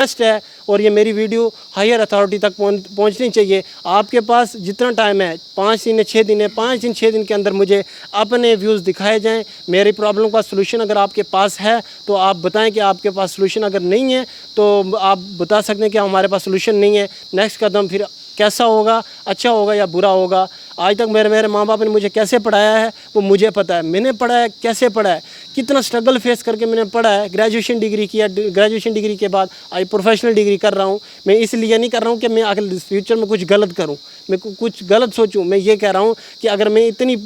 Request है और ये मेरी वीडियो हायर अथॉरिटी तक पहुंचनी चाहिए। आपके पास जितना टाइम है 5 दिन 6 दिन है, 5 दिन 6 दिन के अंदर मुझे अपने व्यूज़ दिखाए जाएं। मेरी प्रॉब्लम का सलूशन अगर आपके पास है तो आप बताएं कि आपके पास सलूशन अगर नहीं है तो आप बता सकते हैं कि हमारे पास सलूशन नहीं है। नेक्स्ट कदम फिर कैसा होगा, अच्छा होगा या बुरा होगा। आज तक मेरे माँ बाप ने मुझे कैसे पढ़ाया है वो मुझे पता है। मैंने पढ़ा है, कैसे पढ़ा है, कितना स्ट्रगल फेस करके मैंने पढ़ा है। ग्रेजुएशन डिग्री किया, ग्रेजुएशन डिग्री के बाद आज प्रोफेशनल डिग्री कर रहा हूँ। मैं इसलिए नहीं कर रहा हूँ कि मैं अगले फ्यूचर में कुछ गलत करूँ, मैं कुछ गलत सोचूँ। मैं ये कह रहा हूँ कि अगर मैं इतनी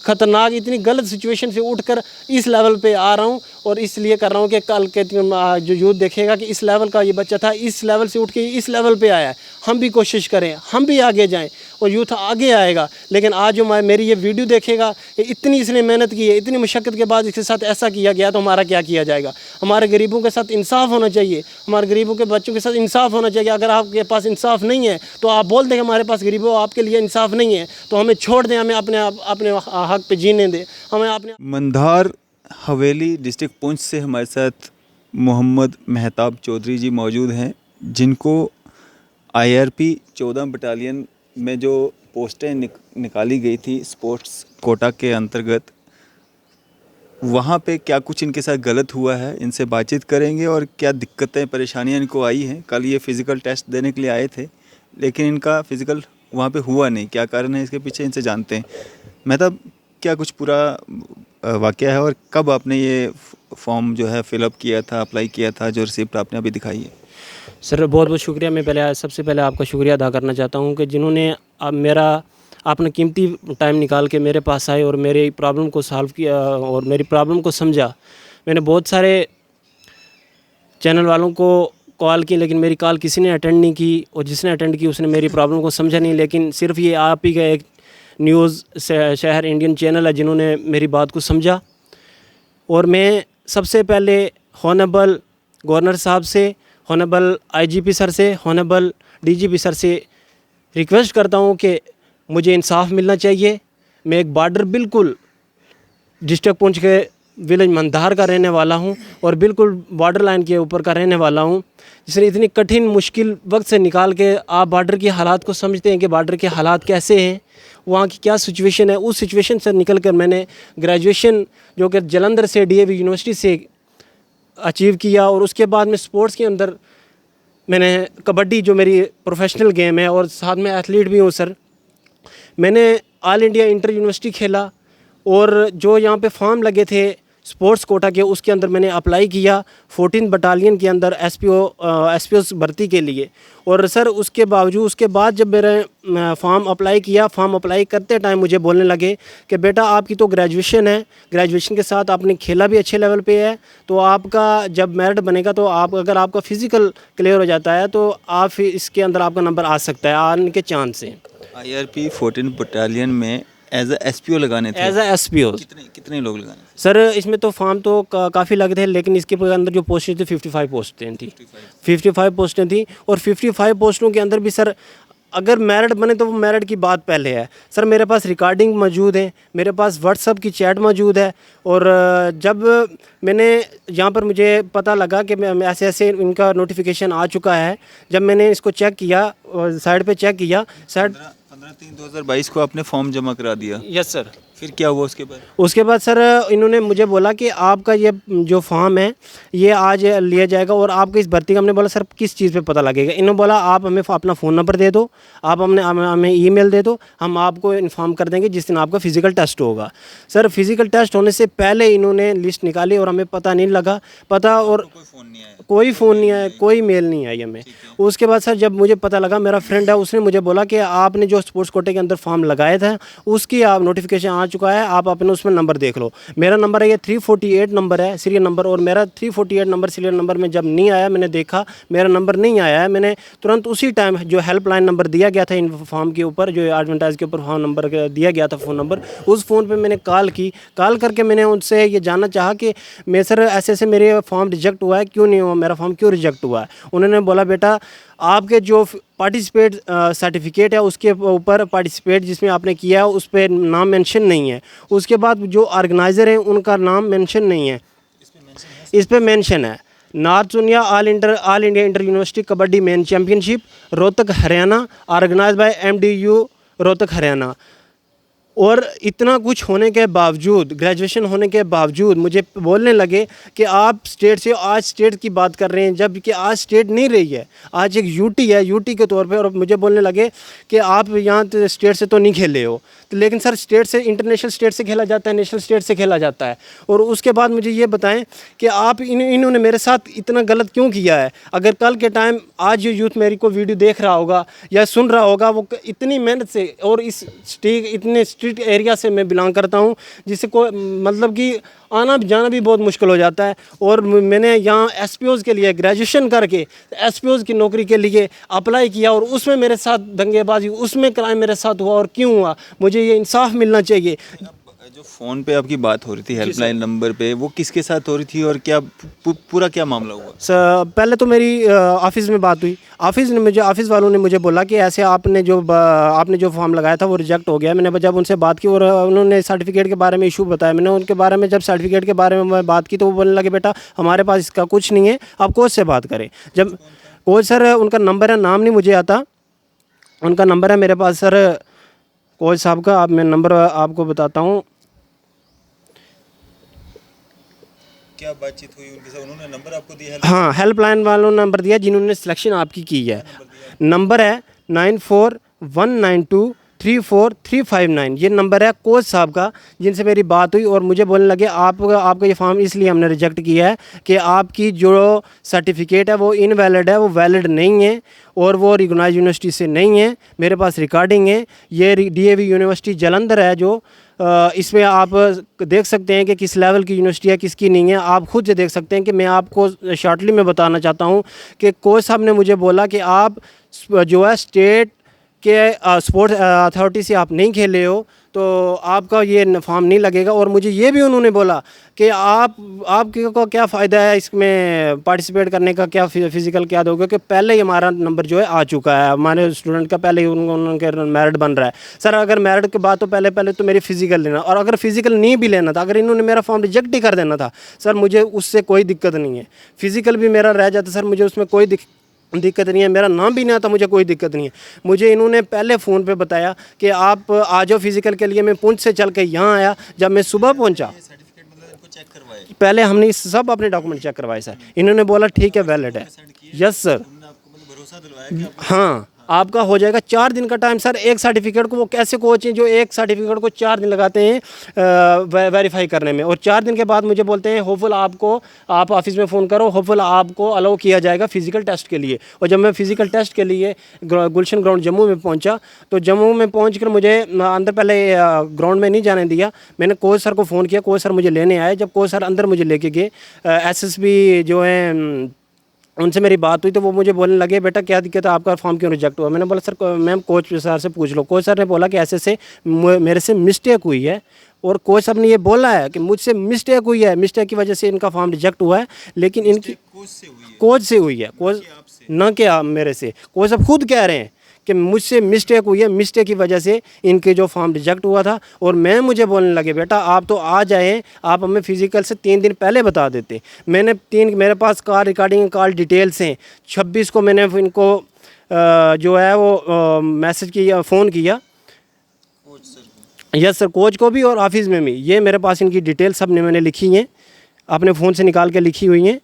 ख़तरनाक, इतनी गलत सिचुएशन से उठकर इस लेवल पे आ रहा हूँ और इसलिए कर रहा हूँ कि कल के जो यूथ देखेगा कि इस लेवल का ये बच्चा था, इस लेवल से उठ के इस लेवल पे आया है, हम भी कोशिश करें, हम भी आगे जाएं और यूथ आगे आएगा। लेकिन आज जो मेरी ये वीडियो देखेगा, इतनी इसने मेहनत की है, इतनी मशक्क़त के बाद इसके साथ ऐसा किया गया तो हमारा क्या किया जाएगा। हमारे गरीबों के साथ इंसाफ होना चाहिए, हमारे गरीबों के बच्चों के साथ इंसाफ होना चाहिए। अगर आपके पास इंसाफ नहीं है तो आप बोल दें हमारे पास गरीबों आपके लिए इंसाफ नहीं है, तो हमें छोड़ दें, हमें अपने हक पे जीने दें, हमें अपने। मंधार हवेली डिस्ट्रिक्ट पुंछ से हमारे साथ मोहम्मद मेहताब चौधरी जी मौजूद हैं, जिनको IRP 14 बटालियन में जो पोस्टें निकाली गई थी स्पोर्ट्स कोटा के अंतर्गत, वहाँ पे क्या कुछ इनके साथ गलत हुआ है, इनसे बातचीत करेंगे और क्या दिक्कतें परेशानियाँ इनको आई हैं। कल ये फ़िज़िकल टेस्ट देने के लिए आए थे लेकिन इनका फ़िज़िकल वहाँ पे हुआ नहीं, क्या कारण है इसके पीछे, इनसे जानते हैं। मेहताब, क्या कुछ पूरा वाक़या है और कब आपने ये फॉर्म जो है फ़िलअप किया था, अप्लाई किया था, जो रिसिप्ट आपने अभी दिखाई है? सर बहुत बहुत शुक्रिया। मैं सबसे पहले आपका शुक्रिया अदा करना चाहता हूँ कि जिन्होंने अब आपने कीमती टाइम निकाल के मेरे पास आए और मेरी प्रॉब्लम को सॉल्व किया और मेरी प्रॉब्लम को समझा। मैंने बहुत सारे चैनल वालों को कॉल की लेकिन मेरी कॉल किसी ने अटेंड नहीं की और जिसने अटेंड की उसने मेरी प्रॉब्लम को समझा नहीं। लेकिन सिर्फ ये आप ही का एक न्यूज़ शहर इंडियन चैनल है जिन्होंने मेरी बात को समझा। और मैं सबसे पहले हॉनरेबल गवर्नर साहब से, हॉनरेबल IGP सर से, हॉनरेबल DGP सर से रिक्वेस्ट करता हूँ कि मुझे इंसाफ मिलना चाहिए। मैं एक बॉर्डर बिल्कुल डिस्ट्रिक्ट पुंछ के विलेज मंधार का रहने वाला हूँ और बिल्कुल बॉर्डर लाइन के ऊपर का रहने वाला हूँ। जिसने इतनी कठिन मुश्किल वक्त से निकाल के आप बॉर्डर के हालात को समझते हैं कि बॉर्डर के हालात कैसे हैं, वहाँ की क्या सिचुएशन है। उस सिचुएशन से निकल कर मैंने ग्रेजुएशन जो कि जालंधर से DAV यूनिवर्सिटी से अचीव किया और उसके बाद में स्पोर्ट्स के अंदर मैंने कबड्डी जो मेरी प्रोफेशनल गेम है और साथ में एथलीट भी हूँ सर। मैंने ऑल इंडिया इंटर यूनिवर्सिटी खेला और जो यहाँ पे फॉर्म लगे थे स्पोर्ट्स कोटा के उसके अंदर मैंने अप्लाई किया 14 बटालियन के अंदर SPO भर्ती के लिए। और सर उसके बावजूद उसके बाद जब मेरे फॉर्म अप्लाई किया, फॉर्म अप्लाई करते टाइम मुझे बोलने लगे कि बेटा आपकी तो ग्रेजुएशन है, ग्रेजुएशन के साथ आपने खेला भी अच्छे लेवल पे है, तो आपका जब मेरिट बनेगा तो आप अगर आपका फ़िज़िकल क्लियर हो जाता है तो आप इसके अंदर आपका नंबर आ सकता है, आने के चांस हैं। IRP 14 बटालियन में एज SPO लगाने थे? एज SPO कितने लोग लगाने थे? सर इसमें तो फॉर्म तो काफ़ी लगे थे लेकिन इसके अंदर जो पोस्टें थी 55 पोस्टें थी, 55 पोस्टें थी। और 55 पोस्टों के अंदर भी सर अगर मेरिट बने तो वो मेरिट की बात पहले है। सर मेरे पास रिकॉर्डिंग मौजूद है, मेरे पास व्हाट्सअप की चैट मौजूद है। और जब मैंने यहाँ पर मुझे पता लगा कि ऐसे ऐसे इनका नोटिफिकेशन आ चुका है, जब मैंने इसको चेक किया, साइड पे चेक किया, साइड 15/3/2022 को आपने फॉर्म जमा करा दिया? Yes sir. फिर क्या हुआ उसके बाद? उसके बाद सर इन्होंने मुझे बोला कि आपका ये जो फॉर्म है ये आज लिया जाएगा और आपको इस भर्ती का, हमने बोला सर किस चीज़ पे पता लगेगा। इन्होंने बोला आप हमें अपना फ़ोन नंबर दे दो, आप हमें ईमेल दे दो, हम आपको इन्फॉर्म कर देंगे जिस दिन आपका फ़िज़िकल टेस्ट होगा। सर फ़िज़िकल टेस्ट होने से पहले इन्होंने लिस्ट निकाली और हमें पता नहीं लगा और कोई फ़ोन नहीं आया, कोई मेल नहीं आई हमें। उसके बाद सर जब मुझे पता लगा, मेरा फ्रेंड है उसने मुझे बोला कि आपने जो स्पोर्ट्स कोटे के अंदर फॉर्म लगाया था उसकी आप नोटिफिकेशन आ चुका है, आप अपने उसमें नंबर देख लो। मेरा नंबर है ये 348 नंबर है सीरियल नंबर, और मेरा 348 नंबर सीरियल नंबर में जब नहीं आया, मैंने देखा मेरा नंबर नहीं आया है, मैंने तुरंत उसी टाइम जो हेल्पलाइन नंबर दिया गया था इन फॉर्म के ऊपर, जो एडवर्टाइज के ऊपर फॉर्म नंबर दिया गया था, फ़ोन नंबर, उस फ़ोन पर मैंने कॉल करके मैंने उनसे ये जानना चाहा कि मैं सर ऐसे ऐसे मेरे फॉर्म रिजेक्ट हुआ है, क्यों नहीं हुआ, मेरा फॉर्म क्यों रिजेक्ट हुआ है। उन्होंने बोला बेटा आपके जो पार्टिसिपेट सर्टिफिकेट है उसके ऊपर पार्टिसिपेट जिसमें आपने किया है उस पर नाम मेंशन नहीं है, उसके बाद जो ऑर्गेनाइज़र हैं उनका नाम मेंशन नहीं है, इस पे मेंशन है। North India all India inter university kabaddi men championship Rohtak Haryana organise by MDU Rohtak Haryana. और इतना कुछ होने के बावजूद, ग्रेजुएशन होने के बावजूद मुझे बोलने लगे कि आप स्टेट से, आज स्टेट की बात कर रहे हैं जबकि आज स्टेट नहीं रही है, आज एक यूटी है, यूटी के तौर पे। और मुझे बोलने लगे कि आप यहाँ स्टेट से तो नहीं खेले हो, तो लेकिन सर स्टेट से, इंटरनेशनल स्टेट से खेला जाता है, नेशनल स्टेट से खेला जाता है। और उसके बाद मुझे ये बताएं कि आप इन्होंने मेरे साथ इतना गलत क्यों किया है। अगर कल के टाइम आज जो यूथ मेरी को वीडियो देख रहा होगा या सुन रहा होगा, वो इतनी मेहनत से, और इस इतने स्ट्रीट एरिया से मैं बिलोंग करता हूँ जिससे कोई मतलब कि आना जाना भी बहुत मुश्किल हो जाता है। और मैंने यहाँ SPOs के लिए ग्रेजुएशन करके SPOs की नौकरी के लिए अप्लाई किया, और उसमें मेरे साथ दंगेबाजी, उसमें क्राइम मेरे साथ हुआ। और क्यों हुआ, मुझे ये इंसाफ मिलना चाहिए। जो फ़ोन पे आपकी बात हो रही थी हेल्पलाइन नंबर पे, वो किसके साथ हो रही थी और क्या पूरा क्या मामला हुआ? पहले तो मेरी ऑफिस में बात हुई। ऑफिस वालों ने मुझे बोला कि ऐसे आपने जो फॉर्म लगाया था वो रिजेक्ट हो गया। मैंने जब उनसे बात की और उन्होंने सर्टिफिकेट के बारे में इशू बताया, मैंने उनके बारे में जब सर्टिफिकेट के बारे में मैं बात की तो वो बोलने लगे बेटा हमारे पास इसका कुछ नहीं है, आप कोच से बात करें। जब कोच सर, उनका नंबर है, नाम नहीं मुझे आता, उनका नंबर है मेरे पास सर, कोच साहब का। मैं नंबर आपको बताता हूँ। क्या बातचीत हुई उनके साथ? उन्होंने नंबर आपको दिया? हाँ, हेल्पलाइन वालों ने नंबर दिया जिन्होंने सिलेक्शन आपकी की है। नंबर है 9419234359। ये नंबर है कोच साहब का, जिनसे मेरी बात हुई और मुझे बोलने लगे आपका ये फॉर्म इसलिए हमने रिजेक्ट किया है कि आपकी जो सर्टिफिकेट है वो इनवैलिड है, वो वैलिड नहीं है और वो रिकॉग्नाइज यूनिवर्सिटी से नहीं है। मेरे पास रिकॉर्डिंग है, ये DAV यूनिवर्सिटी जालंधर है जो इसमें आप देख सकते हैं कि किस लेवल की यूनिवर्सिटी है, किसकी नहीं है। आप खुद से देख सकते हैं कि मैं आपको शॉर्टली में बताना चाहता हूं कि कोच साहब ने मुझे बोला कि आप जो है स्टेट के स्पोर्ट्स अथॉरिटी से आप नहीं खेले हो तो आपका ये फॉर्म नहीं लगेगा। और मुझे ये भी उन्होंने बोला कि आपके को क्या फ़ायदा है इसमें पार्टिसिपेट करने का, क्या फिज़िकल क्या दोगे, कि पहले ही हमारा नंबर जो है आ चुका है, हमारे स्टूडेंट का पहले ही उनके मेरिट बन रहा है। सर अगर मेरिट के बाद तो पहले तो मेरी फ़िज़िकल लेना, और अगर फ़िज़िकल नहीं भी लेना था, अगर इन्होंने मेरा फॉर्म रिजेक्ट ही कर देना था सर, मुझे उससे कोई दिक्कत नहीं है। फ़िज़िकल भी मेरा रह जाता सर, मुझे उसमें कोई दिक्कत नहीं है, मेरा नाम भी नहीं आता, मुझे कोई दिक्कत नहीं है। मुझे इन्होंने पहले फ़ोन पे बताया कि आप आ जाओ फिज़िकल के लिए। मैं पुंछ से चल के यहाँ आया। जब मैं सुबह पहुँचा, पहले हमने सब अपने डॉक्यूमेंट चेक करवाए सर। इन्होंने बोला ठीक है वैलिड है। यस सर, हाँ आपका हो जाएगा। 4 दिन का टाइम सर, एक सर्टिफिकेट को वो कैसे कोच हैं जो एक सर्टिफिकेट को 4 दिन लगाते हैं वेरीफाई करने में, और 4 दिन के बाद मुझे बोलते हैं होपफुल आप ऑफिस में फ़ोन करो, होपफुल आपको अलाउ किया जाएगा फ़िज़िकल टेस्ट के लिए। और जब मैं फ़िज़िकल टेस्ट के लिए गुलशन ग्राउंड जम्मू में पहुंचा, तो जम्मू में पहुंच कर मुझे अंदर पहले ग्राउंड में नहीं जाने दिया। मैंने कोच सर को फ़ोन किया, कोच सर मुझे लेने आए। जब कोच सर अंदर मुझे लेके गए, SSB जो है उनसे मेरी बात हुई तो वो मुझे बोलने लगे बेटा क्या दिक्कत है, आपका फॉर्म क्यों रिजेक्ट हुआ। मैंने बोला सर मैम कोच सर से पूछ लो। कोच सर ने बोला कि ऐसे मेरे से मिस्टेक हुई है, और कोच साहब ने ये बोला है कि मुझसे मिस्टेक हुई है, मिस्टेक की वजह से इनका फॉर्म रिजेक्ट हुआ है, लेकिन इनकी कोच से हुई है, कोच ना कि मेरे से। कोच साहब खुद कह रहे हैं कि मुझसे मिस्टेक हुई है, मिस्टेक की वजह से इनके जो फॉर्म रिजेक्ट हुआ था। और मुझे बोलने लगे बेटा आप तो आ जाएँ, आप हमें फ़िज़िकल से 3 दिन पहले बता देते। मेरे पास कॉल रिकॉर्डिंग, कॉल डिटेल्स हैं। 26 को मैंने इनको जो है वो मैसेज किया, फ़ोन किया। यस सर, कोच को भी और ऑफिस में भी। ये मेरे पास इनकी डिटेल सब ने मैंने लिखी हैं, अपने फ़ोन से निकाल के लिखी हुई हैं।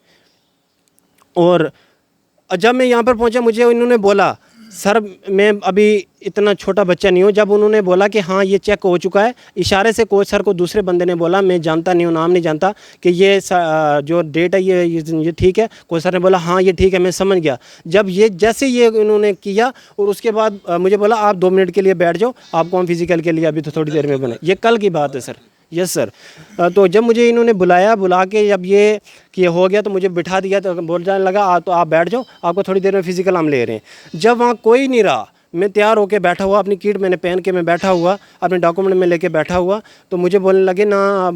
और जब मैं यहाँ पर पहुँचा, मुझे इन्होंने बोला सर मैं अभी इतना छोटा बच्चा नहीं हूँ। जब उन्होंने बोला कि हाँ ये चेक हो चुका है, इशारे से कोच सर को दूसरे बंदे ने बोला, मैं जानता नहीं हूँ, नाम नहीं जानता, कि ये जो डेट है ये ठीक है। कोच सर ने बोला हाँ ये ठीक है, मैं समझ गया। जब जैसे ये इन्होंने किया, और उसके बाद मुझे बोला आप 2 मिनट के लिए बैठ जाओ, आपको हम फिज़िकल के लिए अभी तो थोड़ी देर में बने। ये कल की बात है सर। Yes sir. तो जब मुझे इन्होंने बुला के जब ये कि हो गया तो मुझे बिठा दिया, तो बोल जाने लगा तो आप बैठ जाओ, आपको थोड़ी देर में फ़िज़िकल हम ले रहे हैं। जब वहाँ कोई नहीं रहा, मैं तैयार होकर बैठा हुआ, अपनी किट मैंने पहन के मैं बैठा हुआ, अपने डॉक्यूमेंट में लेके बैठा हुआ, तो मुझे बोलने लगे ना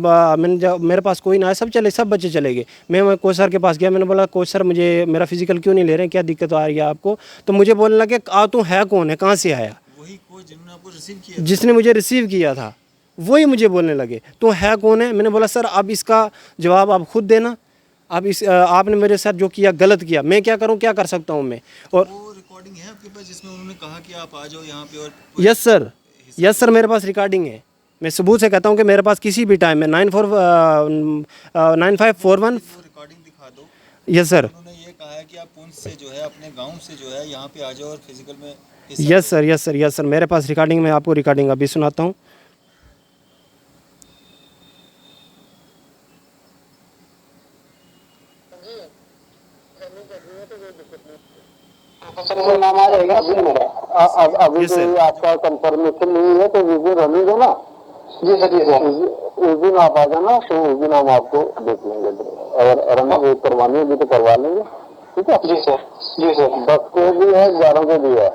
मेरे पास कोई ना है, सब बच्चे चले गए। मैं कोच सर के पास गया, मैंने बोला कोच सर मुझे मेरा फ़िज़िकल क्यों नहीं ले रहे हैं, क्या दिक्कत आ रही है आपको। तो मुझे बोलने लगे तू है कौन है, कहाँ से आया। वही कोच जिन्होंने आपको रिसीव किया, जिसने मुझे रिसीव किया था, वही मुझे बोलने लगे तो है कौन है। मैंने बोला सर अब इसका जवाब आप खुद देना, अब इस आपने मेरे साथ जो किया गलत किया, मैं क्या करूं, क्या कर सकता हूं मैं। और वो रिकॉर्डिंग है आपके पास जिसमें उन्होंने कहा कि आप आ जाओ यहाँ पे और यस सर मेरे पास रिकॉर्डिंग है। मैं सबूत से कहता हूं कि मेरे पास किसी भी टाइम में 9541। वो रिकॉर्डिंग दिखा दो। Yes sir. उन्होंने ये कहा है कि आप पुंछ से जो है अपने गांव से जो है यहाँ पे आ जाओ और फिजिकल में यस सर मेरे पास रिकॉर्डिंग, मैं आपको रिकॉर्डिंग अभी सुनाता हूँ। नाम आ जाएगा अभी Yes, sir. कोई आपका कंफर्मेशन नहीं है तो उस दिन रनिंग है ना। जी सर जी सर। उस दिन आप आ जाना तो उस दिन हम आपको देख लेंगे और रनिंग करवानी होगी तो करवा लेंगे। ठीक है जी सर। जी सर 10 को भी है 11 को भी है।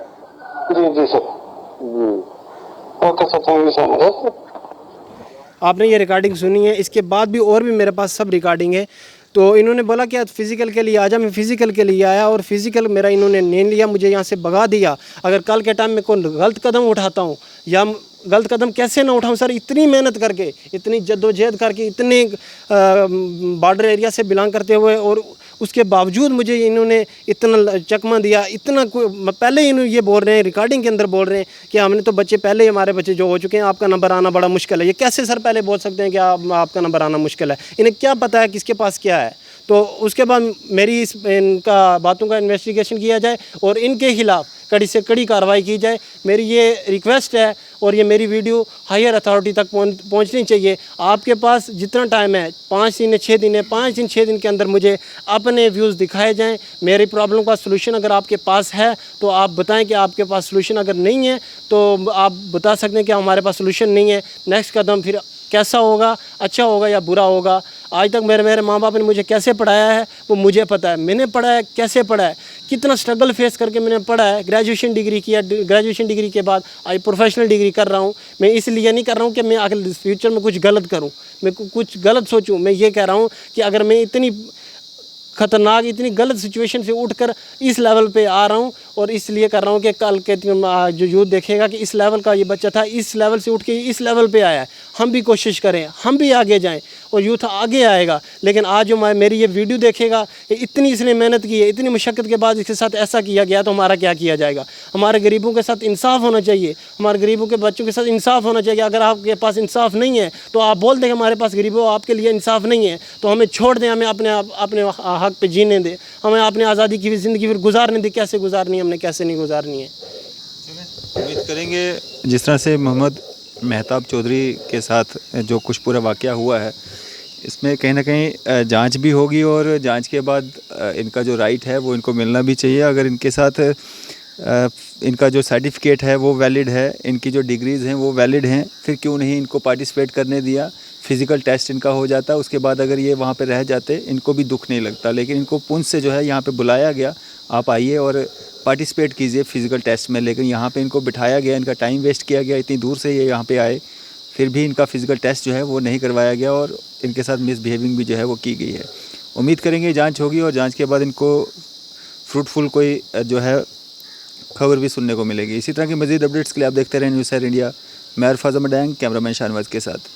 जी जी सर जी। Okay sir thank you so much. आपने ये रिकॉर्डिंग सुनी है, इसके बाद भी और भी मेरे पास सब रिकॉर्डिंग है। तो इन्होंने बोला कि आज फिज़िकल के लिए आ जा, मैं फ़िज़िकल के लिए आया और फिज़िकल मेरा इन्होंने नहीं लिया, मुझे यहाँ से भगा दिया। अगर कल के टाइम में कोई गलत कदम उठाता हूँ या गलत कदम कैसे ना उठाऊँ सर, इतनी मेहनत करके, इतनी जद्दोजहद करके, इतने बॉर्डर एरिया से बिलोंग करते हुए, और उसके बावजूद मुझे इन्होंने इतना चकमा दिया, इतना पहले ही इन्होंने ये बोल रहे हैं, रिकॉर्डिंग के अंदर बोल रहे हैं कि हमने तो बच्चे पहले ही, हमारे बच्चे जो हो चुके हैं, आपका नंबर आना बड़ा मुश्किल है। ये कैसे सर पहले बोल सकते हैं कि आपका नंबर आना मुश्किल है? इन्हें क्या पता है किसके पास क्या है? तो उसके बाद मेरी इनका बातों का इन्वेस्टिगेशन किया जाए और इनके खिलाफ़ कड़ी से कड़ी कार्रवाई की जाए, मेरी ये रिक्वेस्ट है। और ये मेरी वीडियो हायर अथॉरिटी तक पहुंचनी चाहिए। आपके पास जितना टाइम है, 5 दिन 6 दिन है, 5 दिन 6 दिन के अंदर मुझे अपने व्यूज़ दिखाए जाएं। मेरी प्रॉब्लम का सलूशन अगर आपके पास है तो आप बताएं कि आपके पास सलूशन अगर नहीं है तो आप बता सकते हैं कि हमारे पास सलूशन नहीं है। नेक्स्ट कदम फिर कैसा होगा, अच्छा होगा या बुरा होगा। आज तक मेरे माँ बाप ने मुझे कैसे पढ़ाया है वो मुझे पता है। मैंने पढ़ा है, कैसे पढ़ा है, कितना स्ट्रगल फेस करके मैंने पढ़ा है। ग्रेजुएशन डिग्री किया, ग्रेजुएशन डिग्री के बाद आज प्रोफेशनल डिग्री कर रहा हूँ। मैं इसलिए नहीं कर रहा हूँ कि मैं आगे फ्यूचर में कुछ गलत करूँ, मैं कुछ गलत सोचूँ। मैं ये कह रहा हूँ कि अगर मैं इतनी ख़तरनाक, इतनी गलत सिचुएशन से उठकर इस लेवल पे आ रहा हूँ, और इसलिए कर रहा हूँ कि कल के जो यूथ देखेगा कि इस लेवल का ये बच्चा था, इस लेवल से उठ के इस लेवल पे आया है, हम भी कोशिश करें, हम भी आगे जाएं और यूथ आगे आएगा। लेकिन आज जो मेरी ये वीडियो देखेगा, इतनी इसने मेहनत की है, इतनी मशक्क़त के बाद इसके साथ ऐसा किया गया, तो हमारा क्या किया जाएगा? हमारे गरीबों के साथ इंसाफ होना चाहिए, हमारे गरीबों के बच्चों के साथ इंसाफ होना चाहिए। अगर आपके पास इंसाफ नहीं है तो आप बोल दें हमारे पास गरीबों आपके लिए इंसाफ नहीं है, तो हमें छोड़ दें, हमें अपने हक पे जीने दें, हमें अपनी आज़ादी की ज़िंदगी फिर गुजारने दें। कैसे गुजारनी है हमने, कैसे नहीं गुजारनी है। उम्मीद करेंगे जिस तरह से मोहम्मद मेहताब चौधरी के साथ जो कुछ पूरा वाक़या हुआ है, इसमें कहीं ना कहीं जांच भी होगी और जांच के बाद इनका जो राइट है वो इनको मिलना भी चाहिए। अगर इनके साथ इनका जो सर्टिफिकेट है वो वैलिड है, इनकी जो डिग्रीज़ हैं वो वैलिड हैं, फिर क्यों नहीं इनको पार्टिसिपेट करने दिया? फिज़िकल टेस्ट इनका हो जाता, उसके बाद अगर ये वहाँ पे रह जाते इनको भी दुख नहीं लगता। लेकिन इनको पुंछ से जो है यहाँ पे बुलाया गया, आप आइए और पार्टिसिपेट कीजिए फ़िज़िकल टेस्ट में, लेकिन यहाँ पे इनको बिठाया गया, इनका टाइम वेस्ट किया गया, इतनी दूर से ये यहाँ पे आए, फिर भी इनका फ़िज़िकल टेस्ट जो है वो नहीं करवाया गया और इनके साथ मिसबिहेविंग भी जो है वो की गई है। उम्मीद करेंगे जांच होगी और जांच के बाद इनको फ्रूटफुल कोई जो है खबर भी सुनने को मिलेगी। इसी तरह की मज़ीद अपडेट्स के लिए आप देखते रहें न्यूज़ सैर इंडिया। मैं अरफाज़ अहमद डैंग, कैमरामैन शाहनवाज के साथ।